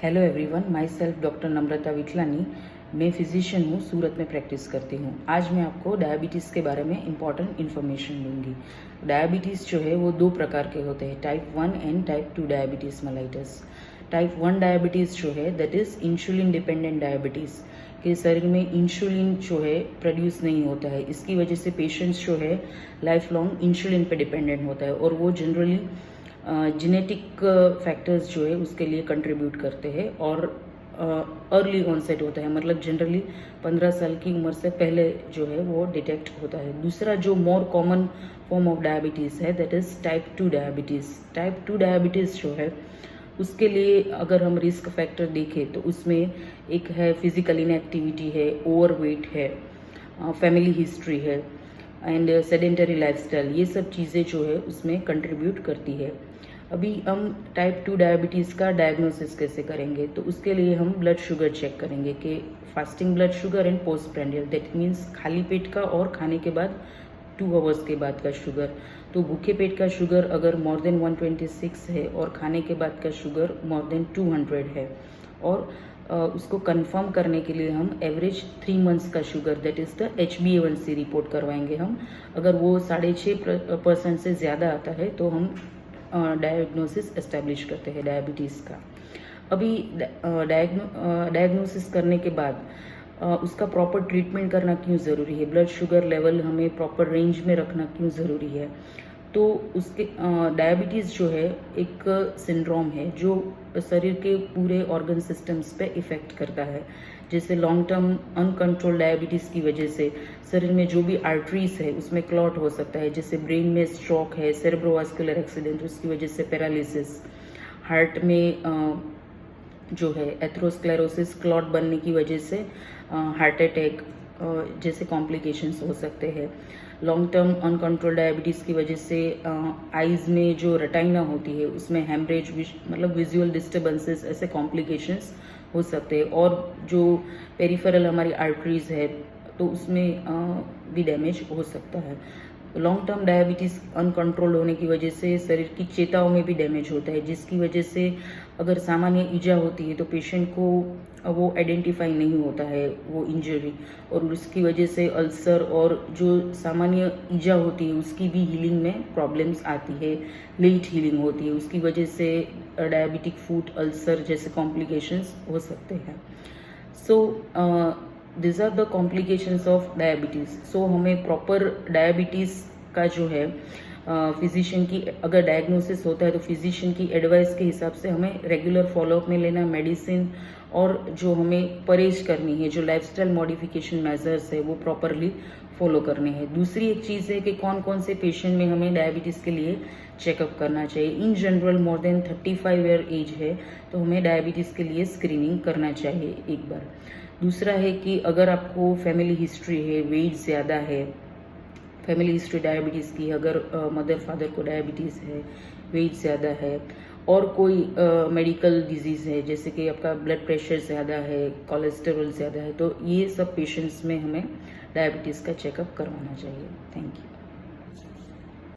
Hello everyone, my self doctor Namrata Vithalani. मैं physician हूँ, सूरत में प्रैक्टिस करती हूँ। आज मैं आपको डायबिटीज़ के बारे में इम्पॉर्टेंट इन्फॉर्मेशन दूंगी। डायबिटीज़ जो है वो दो प्रकार के होते हैं, type 1 and type 2 diabetes mellitus. Type 1 diabetes जो है that is insulin dependent diabetes, के शरीर में इंसुलिन जो है प्रोड्यूस नहीं होता है। इसकी वजह से पेशेंट्स जो है लाइफ लॉन्ग इंसुलिन पे डिपेंडेंट होता है और वो जनरली जेनेटिक फैक्टर्स जो है उसके लिए कंट्रीब्यूट करते हैं और अर्ली ऑनसेट होता है, मतलब जनरली 15 साल की उम्र से पहले जो है वो डिटेक्ट होता है। दूसरा जो more common form of diabetes है that is type 2 diabetes. Type 2 diabetes जो है उसके लिए अगर हम रिस्क फैक्टर देखें तो उसमें एक है फिजिकल इनएक्टिविटी है, ओवरवेट है, फैमिली हिस्ट्री है एंड सेडेंटरी लाइफस्टाइल। ये सब चीज़ें जो है उसमें कंट्रीब्यूट करती है। अभी हम टाइप 2 डायबिटीज़ का डायग्नोसिस कैसे करेंगे, तो उसके लिए हम ब्लड शुगर चेक करेंगे कि fasting blood sugar and post prandial, that means खाली पेट का और खाने के बाद 2 आवर्स के बाद का शुगर। तो भूखे पेट का शुगर अगर मोर देन 126 है और खाने के बाद का शुगर मोर देन 200 है और उसको कंफर्म करने के लिए हम एवरेज 3 मंथ्स का sugar that is the HbA1c report करवाएंगे हम। अगर वो 6.5% से ज़्यादा आता है तो हम डायग्नोसिस एस्टेब्लिश करते हैं डायबिटीज़ का। अभी डायग्नोसिस करने के बाद उसका प्रॉपर ट्रीटमेंट करना क्यों ज़रूरी है, ब्लड शुगर लेवल हमें प्रॉपर रेंज में रखना क्यों ज़रूरी है, तो उसके डायबिटीज़ जो है एक सिंड्रोम है जो शरीर के पूरे ऑर्गन सिस्टम्स पे इफ़ेक्ट करता है। जैसे लॉन्ग टर्म अनकंट्रोल डायबिटीज़ की वजह से शरीर में जो भी आर्टरीज है उसमें क्लॉट हो सकता है, जैसे ब्रेन में स्ट्रोक है, सेरेब्रोवास्कुलर एक्सीडेंट, उसकी वजह से पैरालिसिस, हार्ट में जो है एथेरोस्क्लेरोसिस, क्लॉट बनने की वजह से हार्ट अटैक जैसे कॉम्प्लिकेशंस हो सकते हैं। लॉन्ग टर्म अनकंट्रोल डायबिटीज़ की वजह से आइज़ में जो रेटाइना होती है उसमें हेमरेज, मतलब विजुअल डिस्टर्बेंसेस, ऐसे कॉम्प्लिकेशंस हो सकते हैं। और जो पेरिफेरल हमारी आर्टरीज है तो उसमें भी डैमेज हो सकता है। लॉन्ग टर्म डायबिटीज़ अनकंट्रोल होने की वजह से शरीर की चेताओं में भी डैमेज होता है, जिसकी वजह से अगर सामान्य ईजा होती है तो पेशेंट को वो आइडेंटिफाई नहीं होता है वो इंजरी, और उसकी वजह से अल्सर और जो सामान्य ईजा होती है उसकी भी हीलिंग में प्रॉब्लम्स आती है, लेट हीलिंग होती है। उसकी वजह से डायबिटिक फूट अल्सर जैसे कॉम्प्लिकेशंस हो सकते हैं। So this are the complications of diabetes. So हमें प्रॉपर डायबिटीज़ का जो है फिजिशियन की अगर डायग्नोसिस होता है तो फिजिशियन की एडवाइस के हिसाब से हमें रेगुलर फॉलोअप में लेना मेडिसिन, और जो हमें परहेज करनी है, जो लाइफस्टाइल मॉडिफिकेशन मेजर्स है वो प्रॉपरली फॉलो करने हैं। दूसरी एक चीज़ है कि कौन कौन से पेशेंट में हमें डायबिटीज़ के लिए चेकअप करना चाहिए। In general more than 35 year age है तो हमें डायबिटीज़ के लिए स्क्रीनिंग करना चाहिए एक बार। दूसरा है कि अगर आपको फैमिली हिस्ट्री है, वेट ज़्यादा है, फैमिली हिस्ट्री डायबिटीज़ की, अगर मदर फादर को डायबिटीज़ है, वेट ज़्यादा है, और कोई मेडिकल डिजीज़ है जैसे कि आपका ब्लड प्रेशर ज़्यादा है, कोलेस्टेरॉल ज़्यादा है, तो ये सब पेशेंट्स में हमें डायबिटीज़ का चेकअप करवाना चाहिए। Thank you.